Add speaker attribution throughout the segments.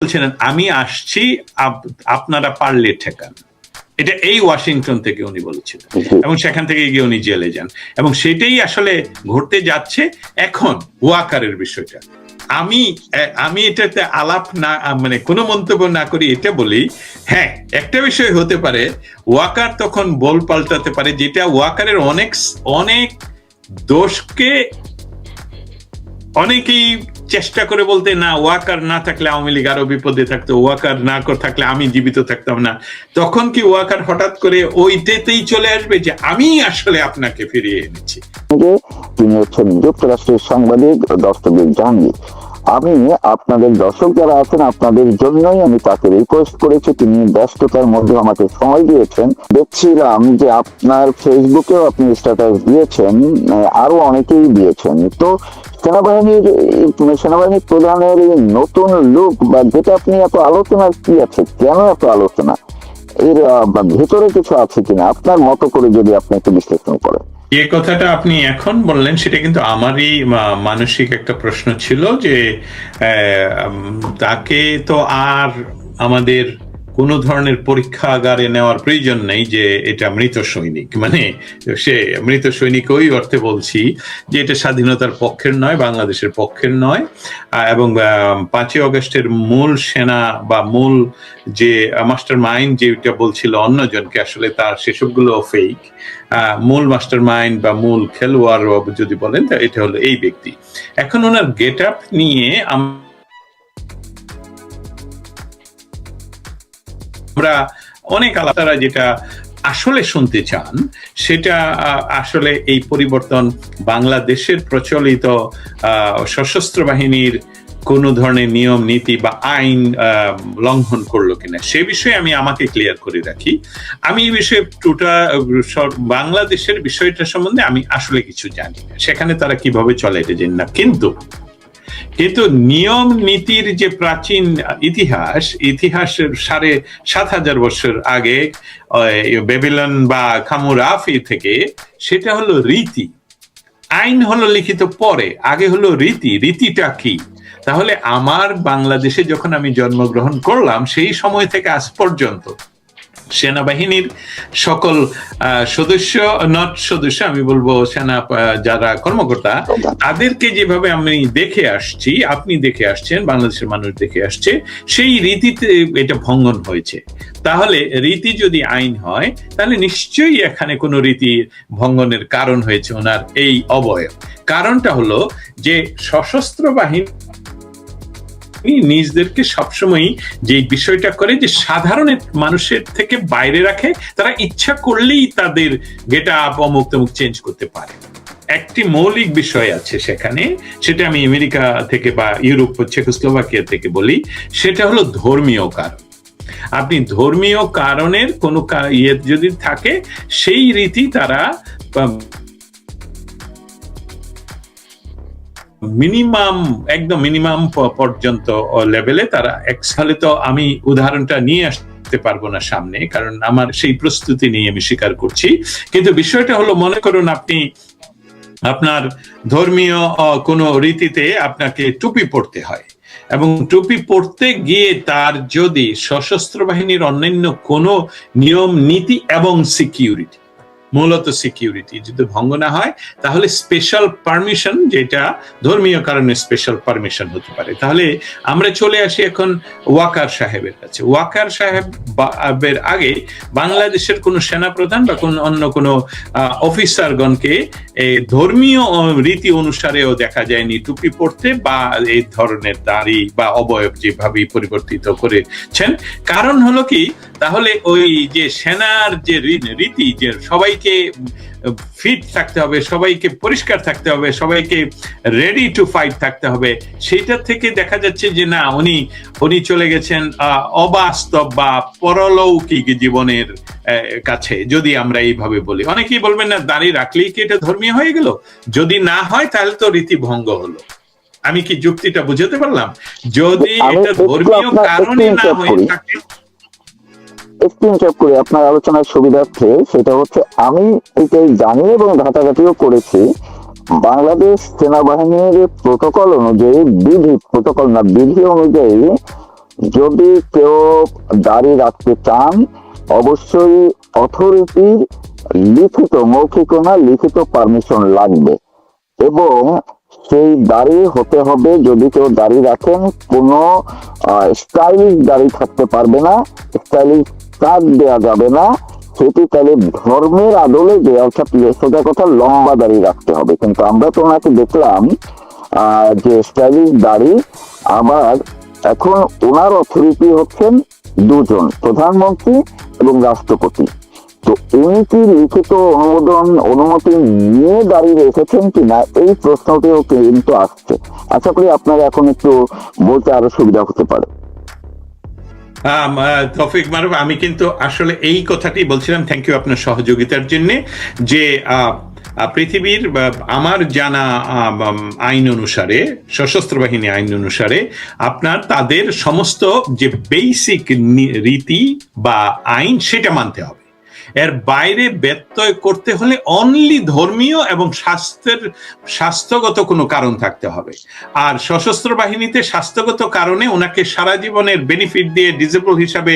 Speaker 1: বলছিলেন আমি আসছি, আপনারা পারলে ঠেকান, এটা এই ওয়াশিংটন থেকে উনি বলেছিলেন, এবং সেখান থেকে গিয়ে উনি জেলে যান, এবং সেটাই আসলে ঘটতে যাচ্ছে এখন ওয়াকারের বিষয়টা। আমি এটাতে আলাপ না, মানে কোনো মন্তব্য না করি, এটা বলি হ্যাঁ একটা বিষয় হতে পারে, ওয়াকার তখন বল পাল্টাতে পারে, যেটা ওয়াকারের অনেক অনেক দোষকে অনেকেই চেষ্টা করে বলতে, না ওয়াকার না থাকলে আওয়ামী লীগ আরো বিপদে থাকতো, ওয়াকার না থাকলে আমি জীবিত থাকতাম না। তখন কি ওয়াকার হঠাৎ করে ওইটাতেই চলে আসবে যে আমি আসলে আপনাকে ফিরিয়ে এনেছি?
Speaker 2: তিনি হচ্ছেন যুক্তরাষ্ট্রের সাংবাদিক দস্তগীর জাহাঙ্গীর। আমি আপনাদের দর্শক যারা আছেন আপনাদের জন্যই আমি তাকে রিকোয়েস্ট করেছি, তিনি ব্যস্ততার মধ্যে আমাকে সময় দিয়েছেন। দেখছিলাম যে আপনার ফেসবুকেও আপনি স্ট্যাটাস দিয়েছেন, আরো অনেকেই দিয়েছেন। তো সেনাবাহিনীর প্রধানের এই নতুন লুক বা যেটা আপনি এত আলোচনা কি আছে, কেন এত আলোচনা, এর ভেতরে কিছু আছে কিনা আপনার মতো করে যদি আপনি একটু বিশ্লেষণ করেন।
Speaker 1: যে কথাটা আপনি এখন বললেন সেটা কিন্তু আমারই মানসিক একটা প্রশ্ন ছিল, যে তাকে তো আর আমাদের কোনো ধরনের পরীক্ষাগারে নেওয়ার প্রয়োজন নেই যে এটা মৃত সৈনিক, মানে সে মৃত সৈনিক ওই অর্থে বলছি যে এটা স্বাধীনতার পক্ষের নয়, বাংলাদেশের পক্ষের নয়, এবং 5ই অগস্টের মূল সেনা বা মূল যে মাস্টার মাইন্ড যেটা বলছিল অন্যজনকে, আসলে তার সেসবগুলো ফেক। মূল মাস্টার মাইন্ড বা মূল খেলোয়াড় যদি বলেন, এটা হলো এই ব্যক্তি। এখন ওনার গেট আপ নিয়ে আমরা অনেক আলাদা, যেটা আসলে শুনতে চান সেটা আসলে এই পরিবর্তন বাংলাদেশের প্রচলিত সশস্ত্র বাহিনীর কোন ধরনের নিয়ম নীতি বা আইন লঙ্ঘন করলো কিনা সে বিষয়ে আমি আমাকে ক্লিয়ার করে রাখি। আমি এই বিষয়ে বাংলাদেশের বিষয়টা সম্বন্ধে আমি আসলে কিছু জানি না, সেখানে তারা কিভাবে চলে এটা জানি না, কিন্তু নিয়ম নীতির যে প্রাচীন ইতিহাসের 7,500 বছর আগে বেবিলন বা খামুরাফি থেকে, সেটা হলো রীতি। আইন হলো লিখিত পরে, আগে হলো রীতি। রীতিটা কি? তাহলে আমার বাংলাদেশে যখন আমি জন্মগ্রহণ করলাম সেই সময় থেকে আজ পর্যন্ত সেনাবাহিনীর সকল সদস্য আমি বলবো সেনা যারা কর্মকর্তা, তাদেরকে যেভাবে আমি দেখে আসছি, আপনি দেখে আসছেন, বাংলাদেশের মানুষ দেখে আসছে, সেই রীতিতে এটা ভঙ্গন হয়েছে। তাহলে রীতি যদি আইন হয়, তাহলে নিশ্চয়ই এখানে কোনো রীতি ভঙ্গনের কারণ হয়েছে ওনার এই অবয়ব। কারণটা হলো যে সশস্ত্র বাহিনী নিজদেরকে সবসময় যে বিষয়টা করে যে সাধারণ মানুষের থেকে বাইরে রাখে, তারা ইচ্ছা করলেই তাদের গেট আপ অমুক তমুক চেঞ্জ করতে পারে। একটি মৌলিক বিষয় আছে সেখানে, সেটা আমি আমেরিকা থেকে বা ইউরোপ চেকোস্লোভাকিয়া থেকে বলি, সেটা হলো ধর্মীয় কারণ। আপনি ধর্মীয় কারণের কোনো ইয়ে যদি থাকে, সেই রীতি তারা একদম মিনিমাম পর্যন্ত লেভেলে তারা এক্সালে, তো আমি উদাহরণটা নিয়ে আসতে পারবো না সামনে, কারণ আমার সেই প্রস্তুতি নিয়ে আমি স্বীকার করছি। কিন্তু বিষয়টা হলো, মনে করুন আপনি আপনার ধর্মীয় কোনো রীতিতে আপনাকে টুপি পরতে হয়, এবং টুপি পরতে গিয়ে তার যদি সশস্ত্র বাহিনীর অন্যান্য কোনো নিয়ম নীতি এবং সিকিউরিটি, মূলত সিকিউরিটি যদি ভঙ্গ না হয়, তাহলে স্পেশাল পারমিশন, যেটা ধর্মীয় কারণে স্পেশাল পারমিশন হতে পারে। তাহলে আমরা চলে আসি এখন ওয়াকার সাহেবের কাছে। ওয়াকার সাহেবের আগে বাংলাদেশের কোনো সেনাপ্রধান বা অন্য কোনো অফিসারগণকে ধর্মীয় রীতি অনুসারেও দেখা যায়নি টুপি পরতে বা এই ধরনের দাড়ি বা অবয়ব যেভাবে পরিবর্তিত করেছেন। কারণ হলো কি, তাহলে ওই যে সেনার যে রীতি, যে সবাইকে ফিট থাকতে হবে, সবাইকে পরিষ্কার থাকতে হবে, সবাইকে রেডি টু ফাইট থাকতে হবে, সেইটা থেকে দেখা যাচ্ছে যে না, উনি চলে গেছেন অবাস্তব বা পরলৌকিক জীবনের কাছে, যদি আমরা এইভাবে বলি। অনেকেই বলবেন না, দাঁড়িয়ে রাখলেই কি এটা ধর্মীয় হয়ে গেল? যদি না হয় তাহলে তো রীতি ভঙ্গ হলো। আমি কি যুক্তিটা বুঝাতে পারলাম? যদি এটা ধর্মীয় কারণে না হয়ে থাকে,
Speaker 2: স্ক্রিনশট করে আপনার আলোচনার সুবিধার্থে, সেটা হচ্ছে আমি এটাই জানি এবং ঘাটাঘাটিও করেছি, বাংলাদেশ সেনাবাহিনীর প্রটোকল অনুযায়ী, বিধি অনুযায়ী যদি কেউ দাড়ি রাখতে চান অবশ্যই অথরিটির লিখিত, মৌখিক না লিখিত পারমিশন লাগবে, এবং সেই দাড়ি হতে হবে, যদি কেউ দাড়ি রাখেন কোনো স্টাইলিশ দাড়ি থাকতে পারবে না, স্টাইলিশ কাট দেওয়া যাবে না, সেটি তাহলে ধর্মের আদলে যে, অর্থাৎ সোজা কথা লম্বা দাড়ি রাখতে হবে। কিন্তু আমরা তো ওনাকে দেখলাম যে স্টাইলিশ দাড়ি, আবার এখন ওনার অথরিটি হচ্ছেন দুজন, প্রধানমন্ত্রী এবং রাষ্ট্রপতি। তো উনি কি লিখিত অনুমতি নিয়ে দাঁড়িয়ে রেখেছেন কিনা, এই প্রশ্নটিও কিন্তু আসছে। আশা করি আপনার এখন একটু বলতে আরো সুবিধা হতে পারে।
Speaker 1: তৌফিক মারুফ, আমি কিন্তু আসলে এই কথাটি বলছিলাম, থ্যাংক ইউ আপনার সহযোগিতার জন্য, যে পৃথিবীর আমার জানা আইন অনুসারে, সশস্ত্র বাহিনী আইন অনুসারে আপনার তাদের সমস্ত যে বেসিক রীতি বা আইন সেটা মানতে হবে। এর বাইরে ব্যত্যয় করতে হলে অনলি ধর্মীয় এবং স্বাস্থ্যগত কোনো কারণ থাকতে হবে। আর সশস্ত্র বাহিনীতে স্বাস্থ্যগত কারণে ওনাকে সারা জীবনের বেনিফিট দিয়ে ডিসেবল হিসাবে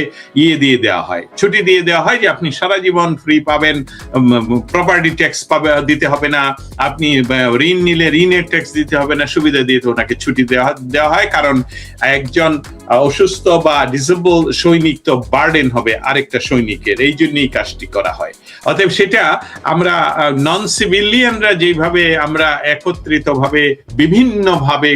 Speaker 1: দিয়ে দেওয়া হয়, ছুটি দিয়ে দেওয়া হয়, যে আপনি সারা জীবন ফ্রি পাবেন, প্রপার্টি ট্যাক্স দিতে হবে না, আপনি ঋণ নিলে ঋণের ট্যাক্স দিতে হবে না, সুবিধা দিয়ে তো ওনাকে ছুটি দেওয়া হয়। কারণ একজন অসুস্থ বা ডিসেবল সৈনিক তো বার্ডেন হবে আরেকটা সৈনিকের, এই জন্যই কাজটি করা হয়। অতএব সেটা আমরা নন সিভিলিয়ানরা যেভাবে আমরা একত্রিত ভাবে বিভিন্ন ভাবে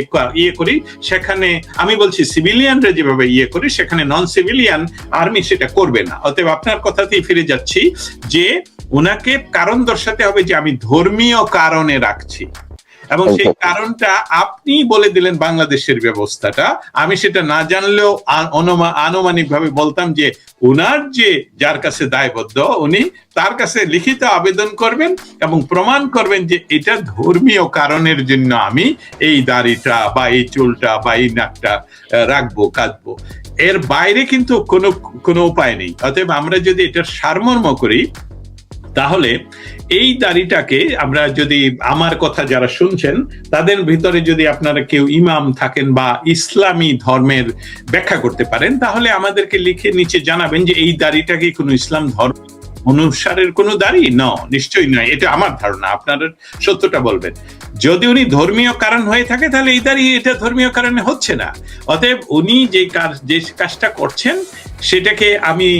Speaker 1: করি, সেখানে আমি বলছি সিভিলিয়ানরা যেভাবে করি, সেখানে নন সিভিলিয়ান আর্মি সেটা করবে না। অতএব আপনার কথাতেই ফিরে যাচ্ছি যে ওনাকে কারণ দর্শাতে হবে যে আমি ধর্মীয় কারণে রাখছি, এবং সেই কারণটা আপনি বলে দিলেন বাংলাদেশের ব্যবস্থাটা। আমি সেটা না জানলেও আনুমানিক ভাবে বলতাম যে উনার যে যার কাছে দায়বদ্ধ, উনি তার কাছে লিখিত আবেদন করবেন এবং প্রমাণ করবেন যে এটা ধর্মীয় কারণের জন্য আমি এই দাড়িটা বা এই চুলটা বা এই নাকটা রাখবো, কাটবো। এর বাইরে কিন্তু কোনো উপায় নেই। অতএব আমরা যদি এটার সারমর্ম করি, তাহলে এই দাড়িটাকে আমরা যদি, আমার কথা যারা শুনছেন তাদের ভিতরে যদি আপনারা কেউ ইমাম থাকেন বা ইসলামী ধর্মের ব্যাখ্যা করতে পারেন, তাহলে আমাদেরকে লিখে নিচে জানাবেন যে এই দাড়িটাকে কোনো ইসলাম ধর্ম অনুসারের কোনো দাড়ি? নিশ্চয়ই নয়, এটা আমার ধারণা। আপনারা সত্যটা বলবেন। যদি উনি ধর্মীয় কারণ হয়ে থাকে, তাহলে এই দাড়ি এটা ধর্মীয় কারণে হচ্ছে না। অতএব উনি যে কাজটা করছেন সেটাকে আমি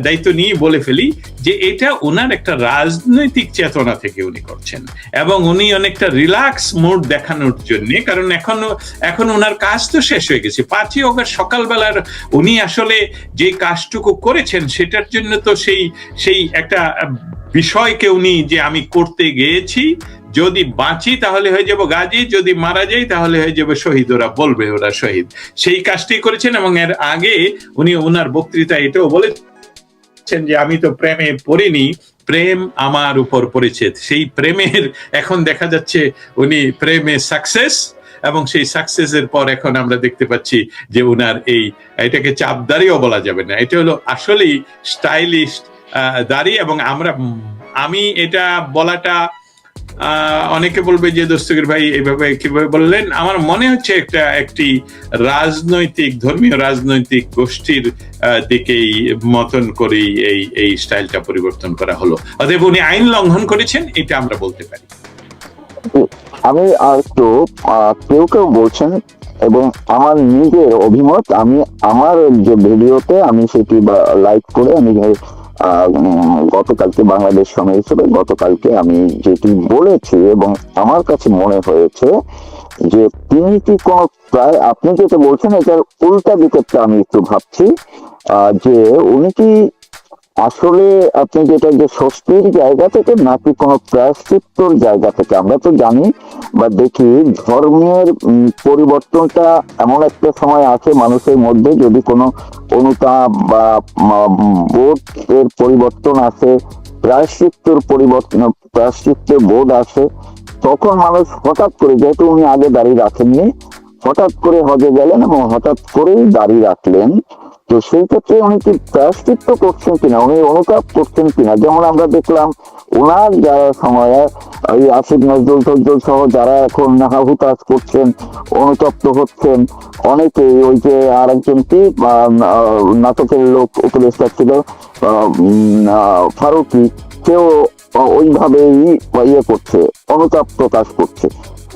Speaker 1: দায়িত্ব নিয়ে বলে ফেলি যে এটা ওনার একটা রাজনৈতিক চেতনা থেকে উনি করছেন, এবং উনি অনেকটা রিল্যাক্স মুড দেখানোর জন্য। কারণ এখন ওনার কাজ তো শেষ হয়ে গেছে। 5ই অগস্ট সকালবেলার উনি আসলে যে কাজটুকু করেছেন সেটার জন্য তো সেই একটা বিষয়কে উনি যে আমি করতে গিয়েছি, যদি বাঁচি তাহলে হয়ে যাব গাজী, যদি মারা যাই তাহলে হয়ে যাবে শহীদ, ওরা বলবে ওরা শহীদ, সেই কাজটি করেছেন। এবং এর আগে উনি ওনার বক্তৃতা এটাও বলেছেন যে আমি তো প্রেমে পড়িনি, প্রেম আমার উপর পড়েছে। সেই প্রেমের এখন দেখা যাচ্ছে উনি প্রেমে সাকসেস, এবং সেই সাকসেসের পর এখন আমরা দেখতে পাচ্ছি যে উনার এটাকে চাপ দাড়িও বলা যাবে না, এটা হলো আসলেই স্টাইলিশ দাড়ি। এবং আমি এটা বলাটা, অনেকে বলবে যে দস্তগীর ভাই এভাবে কিভাবে বললেন, আমার মনে হচ্ছে একটি রাজনৈতিক, ধর্মীয় রাজনৈতিক গোষ্ঠীর দিকেই মতন করেই এই স্টাইলটা পরিবর্তন করা হলো। অতএব উনি আইন লঙ্ঘন করেছেন, এটা আমরা বলতে পারি।
Speaker 2: আমি আর কেউ বলছেন, এবং আমার নিজের অভিমত, আমি আমার যে ভিডিওতে আমি সেটি লাইক করে আমি গতকালকে বাংলাদেশ সময় হিসেবে গতকালকে আমি যেটি বলেছি, এবং আমার কাছে মনে হয়েছে যে তিনি কি কোন প্রায়, আপনি যেটা বলছেন এটার উল্টা দিকেরটা আমি একটু ভাবছি, যে উনি কি আসলে আপনি যেটা যে স্বস্তির জায়গা থেকে নাকি কোনো প্রায়শ্চিত্তর জায়গা থেকে? আমরা তো জানি বা দেখি ধর্মের পরিবর্তনটা এমন একটা সময় আছে মানুষের মধ্যে, যদি কোনো অনুতাপ বা বোধ এর পরিবর্তন আসে, প্রায়শ্চিত্তের বোধ আসে, তখন মানুষ হঠাৎ করে, যেহেতু উনি আগে দাড়ি রাখেননি, হঠাৎ করে হজে গেলেন এবং হঠাৎ করেই দাড়ি রাখলেন, তো সেই ক্ষেত্রে উনি কি প্রায়শ্চিত্ত করছেন কিনা, উনি অনুতাপ করছেন কিনা? যেমন আমরা দেখলাম ওনার যারা সময়ে এই আসিফ নজরুল টজরুল সহ যারা এখন হুতাশ করছেন, অনুতপ্ত হচ্ছেন অনেকেই। ওই যে আর একজন কি নাটকের লোক উপদেষ্টা ছিল ফারুকি, কেউ ওইভাবেই ইয়ে করছে, অনুতাপ প্রকাশ করছে।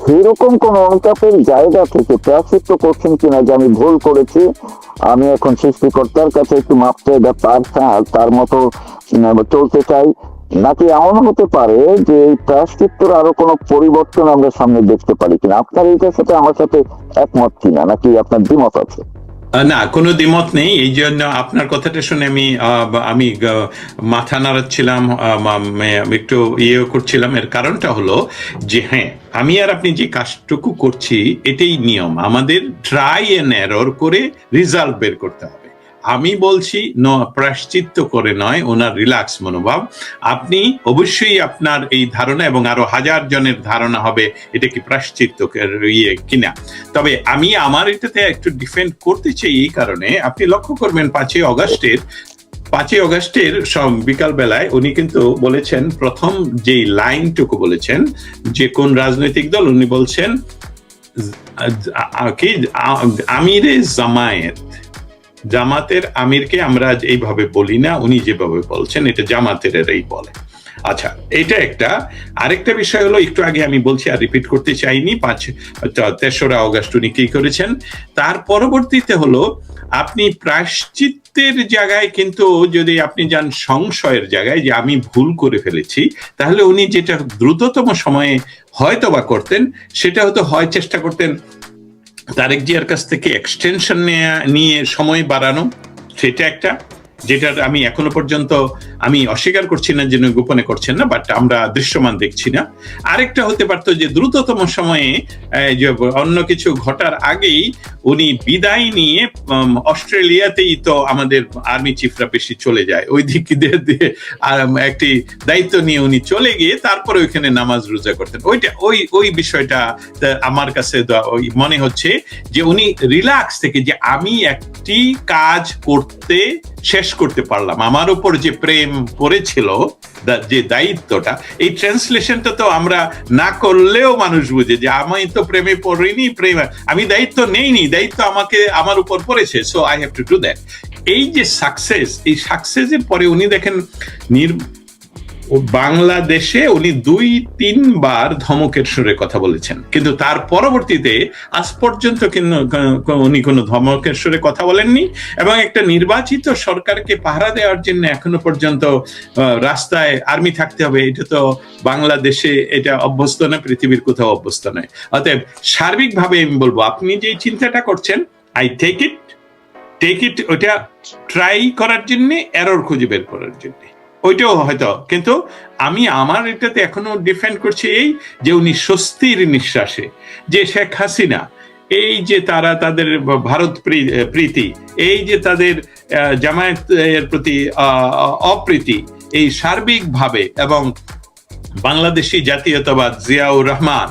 Speaker 2: সেরকম কোন অনুতাপের জায়গা থেকে প্রায়শ্চিত্ত করছেন কিনা যে আমি ভুল করেছি, আমি এখন সৃষ্টিকর্তার কাছে একটু মাপ চাই, তার মতো চলতে চাই, নাকি এমন হতে পারে যে এই প্রায়শ্চিত্তর আরো কোনো পরিবর্তন আমরা সামনে দেখতে পারি কিনা? আপনার এইটার সাথে আমার সাথে একমত কিনা, নাকি আপনার দ্বিমত আছে?
Speaker 1: না, কোনো দ্বিমত নেই। এই জন্য আপনার কথাটা শুনে আমি মাথা নাড়াচ্ছিলাম, একটু ইয়ে করছিলাম। এর কারণটা হলো যে হ্যাঁ, আমি আর আপনি যে কাজটুকু করছি এটাই নিয়ম, আমাদের ট্রাই এন্ড এরর করে রেজাল্ট বের করতে হবে। আমি বলছি প্রায়শ্চিত্ত করে নয়, ওনার রিল্যাক্স মনোভাব। আপনি অবশ্যই আপনার এই ধারণা এবং আরো হাজার জনের ধারণা হবে এটা কি প্রায়শ্চিত্ত ইয়ে কিনা। তবে আমি আমার এটাতে একটু ডিফেন্ড করতে চাই এই কারণে, আপনি লক্ষ্য করবেন 5ই অগস্টের বিকাল বেলায় উনি কিন্তু বলেছেন, প্রথম যে লাইনটুকু বলেছেন যে কোন রাজনৈতিক দল, উনি বলছেন কি আমিরে জামাতের আমিরকে আমরা এইভাবে বলি না, উনি যেভাবে বলছেন এটা জামাতের এরাই বলে। আচ্ছা, এটা একটা। আরেকটা বিষয় হলো, একটু আগে আমি বলছি আর রিপিট করতে চাইনি, 3রা অগস্ট উনি কি করেছেন। তার পরবর্তীতে হলো আপনি প্রায়শ্চিত্তের জায়গায় কিন্তু যদি আপনি যান সংশয়ের জায়গায় যে আমি ভুল করে ফেলেছি, তাহলে উনি যেটা দ্রুততম সময়ে হয়তো বা করতেন সেটা হতো হয় চেষ্টা করতেন তারেক জিয়ার কাছ থেকে এক্সটেনশন নিয়ে সময় বাড়ানো, সেটা একটা, যেটা আমি এখনো পর্যন্ত আমি অস্বীকার করছি না যে গোপনে করছেন না, বাট আমরা দৃশ্যমান দেখছি না। আরেকটা হতে পারতো যে দ্রুততম সময়ে যে অন্য কিছু ঘটার আগেই উনি বিদায় নিয়ে অস্ট্রেলিয়াতেই তো আমাদের আর্মি চিফরা বেশি চলে যায়, ওই দিক দিয়ে একটি দায়িত্ব নিয়ে উনি চলে গিয়ে তারপরে ওইখানে নামাজ রোজা করতেন। ওই বিষয়টা আমার কাছে মনে হচ্ছে যে উনি রিল্যাক্স থেকে যে আমি একটি কাজ করতে শেষ করতে পারলাম, আমার উপর যে প্রেম পড়েছিল, যে দায়িত্বটা, এই ট্রান্সলেশনটা তো আমরা না করলেও মানুষ বুঝে যে আমি তো প্রেমে পড়িনি, আমি দায়িত্ব নেইনি, দায়িত্ব আমার উপর পড়েছে, so I have to do that. এই যে সাকসেস, এই সাকসেসের পরে উনি দেখেন বাংলাদেশে উনি 2-3 বার ধমকের সুরে কথা বলেছেন, কিন্তু তার পরবর্তীতে আজ পর্যন্ত উনি কোনো ধমকের সুরে কথা বলেননি। এবং একটা নির্বাচিত সরকারকে পাহারা দেওয়ার জন্য এখনো পর্যন্ত রাস্তায় আর্মি থাকতে হবে, এটা তো বাংলাদেশে এটা অভ্যস্ত নয়, পৃথিবীর কোথাও অভ্যস্ত নয়। অতএব সার্বিকভাবে আমি বলবো, আপনি যে চিন্তাটা করছেন, আই টেক ইট, ওটা ট্রাই করার জন্য, এরর খুঁজে বের করার জন্য, ওইটাও হয়তো। কিন্তু আমি আমার এটাতে এখনো ডিফেন্ড করছি এই যে উনি স্বস্তির নিঃশ্বাসে, যে শেখ হাসিনা, এই যে তাদের ভারত প্রীতি, এই যে তাদের জামায়াতের প্রতি অপ্রীতি, এই সার্বিকভাবে, এবং বাংলাদেশি জাতীয়তাবাদ, জিয়াউর রহমান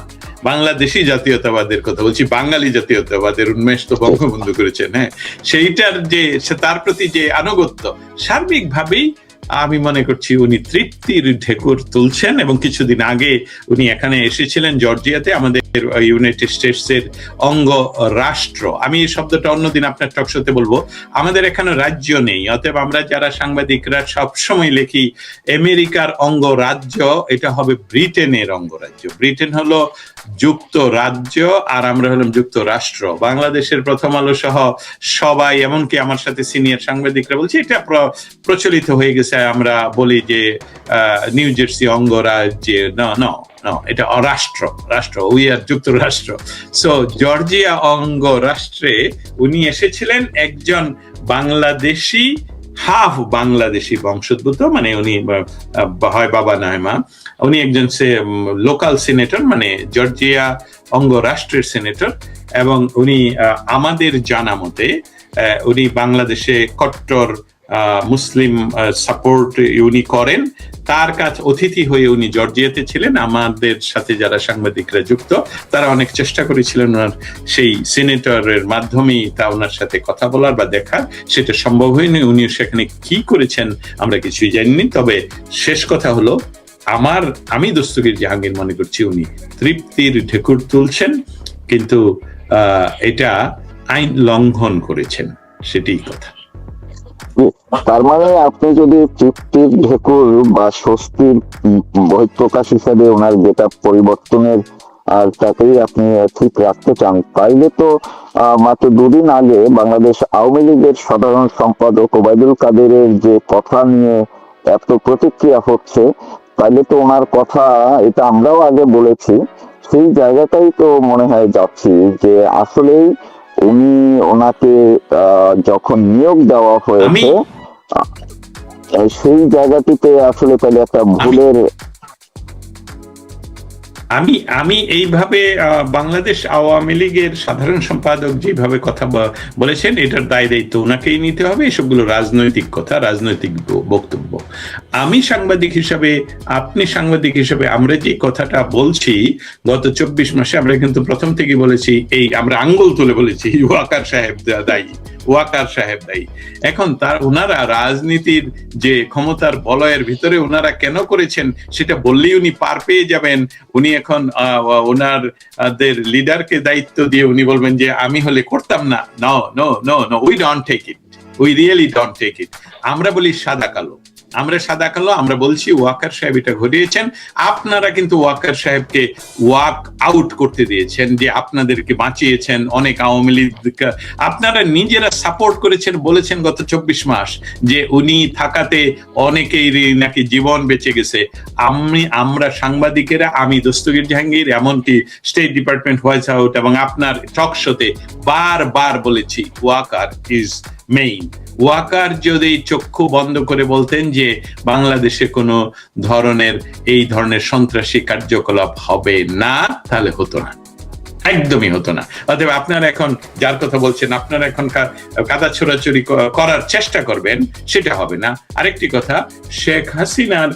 Speaker 1: বাংলাদেশি জাতীয়তাবাদের কথা বলছি, বাঙালি জাতীয়তাবাদের উন্মেষ তো বঙ্গবন্ধু করেছেন, হ্যাঁ, সেইটার যে তার প্রতি যে আনুগত্য, সার্বিকভাবেই আমি মনে করছি উনি তৃপ্তির ঢেকুর তুলছেন। এবং কিছুদিন আগে উনি এখানে এসেছিলেন জর্জিয়াতে, আমাদের ইউনাইটেড স্টেটস এর অঙ্গ রাষ্ট্র। আমি এই শব্দটা অন্যদিন আপনার টকশোতে বলবো। আমাদের এখানে রাজ্য নেই, অতএব আমরা যারা সাংবাদিকরা সবসময় লিখি আমেরিকার অঙ্গরাজ্য, এটা হবে ব্রিটেনের অঙ্গরাজ্য। ব্রিটেন হলো যুক্তরাজ্য আর আমরা হলাম যুক্তরাষ্ট্র। বাংলাদেশের প্রথম আলো সহ সবাই, এমনকি আমার সাথে সিনিয়র সাংবাদিকরা বলছে এটা প্রচলিত হয়ে গেছে, আমরা বলি যে নিউ জার্সি অঙ্গরাজ্যে, না, এটা রাষ্ট্র, উই আর যুক্তরাষ্ট্র। সো জর্জিয়া অঙ্গরাষ্ট্রে উনি এসেছিলেন একজন বাংলাদেশি, হাফ বাংলাদেশি বংশোদ্ভূত, মানে উনি হয় বাবা নয় মা, উনি একজন লোকাল সিনেটর, মানে জর্জিয়া অঙ্গরাষ্ট্রের সিনেটর। এবং উনি আমাদের জানা মতে উনি বাংলাদেশে কট্টর মুসলিম সাপোর্ট উনি করেন, তার কাছে অতিথি হয়ে উনি জর্জিয়াতে ছিলেন। আমাদের সাথে যারা সাংবাদিকরা যুক্ত তারা অনেক চেষ্টা করেছিলেন ওনার সেই সিনেটরের মাধ্যমেই তা ওনার সাথে কথা বলার বা দেখার, সেটা সম্ভব হয়নি। উনি সেখানে কি করেছেন আমরা কিছুই জানিনি। তবে শেষ কথা হলো, আমি দস্তগীর জাহাঙ্গীর মনে করছি উনি তৃপ্তির ঢেকুর তুলছেন, কিন্তু এটা আইন লঙ্ঘন করেছেন, সেটাই কথা।
Speaker 2: তার মানে আপনি যদি তৃপ্তির ঢেকুর বা স্বস্তির বহিঃপ্রকাশ হিসাবে ওনার যেটা পরিবর্তনের আর তাকেই আপনি ঠিক রাখতে চান, তাইলে তো মাত্র দুদিন আগে বাংলাদেশ আওয়ামী লীগের সাধারণ সম্পাদক ওবায়দুল কাদেরের যে কথা নিয়ে এত প্রতিক্রিয়া হচ্ছে, তাইলে তো ওনার কথা, এটা আমরাও আগে বলেছি, সেই জায়গাটাই তো মনে হয় যাচ্ছি যে আসলেই ওনাকে যখন নিয়োগ দেওয়া হয়েছে সেই জায়গাটিতে আসলে তাহলে একটা ভুলের।
Speaker 1: আমি এইভাবে বাংলাদেশ আওয়ামী লীগের সাধারণ সম্পাদক যেভাবে কথা বলেছেন, এটার দায় দায়িত্ব ওনাকেই নিতে হবে। এসবগুলো রাজনৈতিক কথা, রাজনৈতিক বক্তব্য। আমি সাংবাদিক হিসাবে, আপনি সাংবাদিক হিসাবে, আমরা যে কথাটা বলছি গত 24 মাসে, আমরা কিন্তু প্রথম থেকে বলেছি, আমরা আঙ্গুল তুলে বলেছি ওয়াকার সাহেব দায়ী, ওয়াকার সাহেব দায়ী। এখন ওনারা রাজনীতির যে ক্ষমতার বলয়ের ভিতরে ওনারা কেন করেছেন সেটা বললেই উনি পার পেয়ে যাবেন। উনি এখন ওনাদের লিডারকে দায়িত্ব দিয়ে উনি বলবেন যে আমি হলে করতাম না। No no no no, we don't take it, we really don't take it. আমরা বলি সাদা কালো, আমরা বলছি ওয়াকার সাহেব এটা ঘটিয়েছেন। আপনারা কিন্তু ওয়াকার সাহেবকে ওয়াক আউট করতে দিয়েছেন, যে আপনাদেরকে বাঁচিয়েছেন অনেক আওয়ামী লীগ, আপনারা নিজেরা সাপোর্ট করেছেন, বলেছেন গত 24 মাস যে উনি থাকাতে অনেকেই নাকি জীবন বেঁচে গেছে। আমরা সাংবাদিকেরা, আমি দস্তগীর জাহাঙ্গীর, এমনকি স্টেট ডিপার্টমেন্ট, হোয়াইট হাউস এবং আপনার টক শোতে বারবার বলেছি ওয়াকার ইজ মেইন। ওয়াকার যদি চক্ষু বন্ধ করে বলতেন যে বাংলাদেশে কোনো এই ধরনের সন্ত্রাসী কার্যকলাপ হবে না, তাহলে হতো না, একদমই হতো না। অতএব আপনারা এখন যার কথা বলছেন, আপনারা এখন কাদা ছোড়াছড়ি করার চেষ্টা করবেন, সেটা হবে না। আরেকটি কথা, শেখ হাসিনার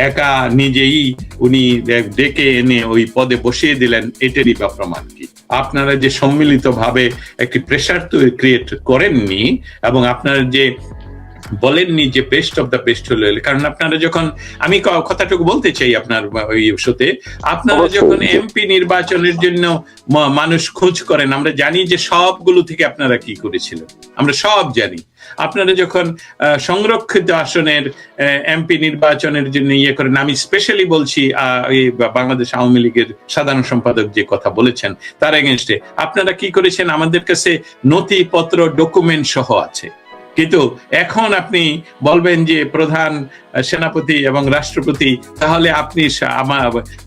Speaker 1: একা নিজেই উনি ডেকে এনে ওই পদে বসিয়ে দিলেন, এটারই বা প্রমাণ কি? আপনারা যে সম্মিলিত ভাবে একটি প্রেসার ক্রিয়েট করেননি, এবং আপনারা যে বলেননি যে বেস্ট অফ দ্য বেস্ট হলো, কারণ আপনারা যখন, আমি কথাটুকু বলতে চাই আপনার ওই শোতে, আপনারা যখন এমপি নির্বাচনের জন্য মানুষ খোঁজ করেন, আমরা জানি যে সবগুলো থেকে আপনারা কি করেছিলেন, আমরা সব জানি। আপনারা যখন সংরক্ষিত আসনের এমপি নির্বাচনের জন্য করেন, আমি স্পেশালি বলছি বাংলাদেশ আওয়ামী লীগের সাধারণ সম্পাদক যে কথা বলেছেন তার এগেনস্টে, আপনারা কি করেছেন? আমাদের কাছে নথিপত্র, ডকুমেন্ট সহ আছে। কিন্তু এখন আপনি বলবেন যে প্রধান সেনাপতি এবং রাষ্ট্রপতি, তাহলে আপনি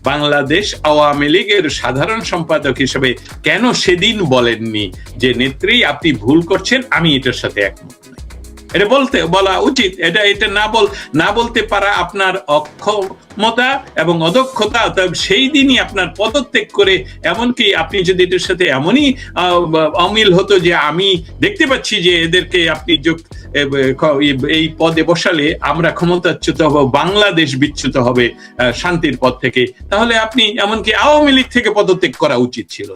Speaker 1: বাংলাদেশ আওয়ামী লীগের সাধারণ সম্পাদক হিসেবে কেন সেদিন বলেননি যে নেত্রী আপনি ভুল করছেন, আমি এটার সাথে একমত নই? এটা বলা উচিত। এটা না বলতে পারা আপনার অক্ষমতা এবং অদক্ষতা। সেই দিনই আপনার পদত্যাগ করে, এমনকি আপনি যদি এটার সাথে এমনই অমিল হতো যে আমি দেখতে পাচ্ছি যে এদেরকে আপনি এই পদে বসালে আমরা ক্ষমতাচ্যুত হব, বাংলাদেশ বিচ্যুত হবে শান্তির পথ থেকে, তাহলে আপনি এমনকি আওয়ামী লীগ থেকে পদত্যাগ করা উচিত ছিল।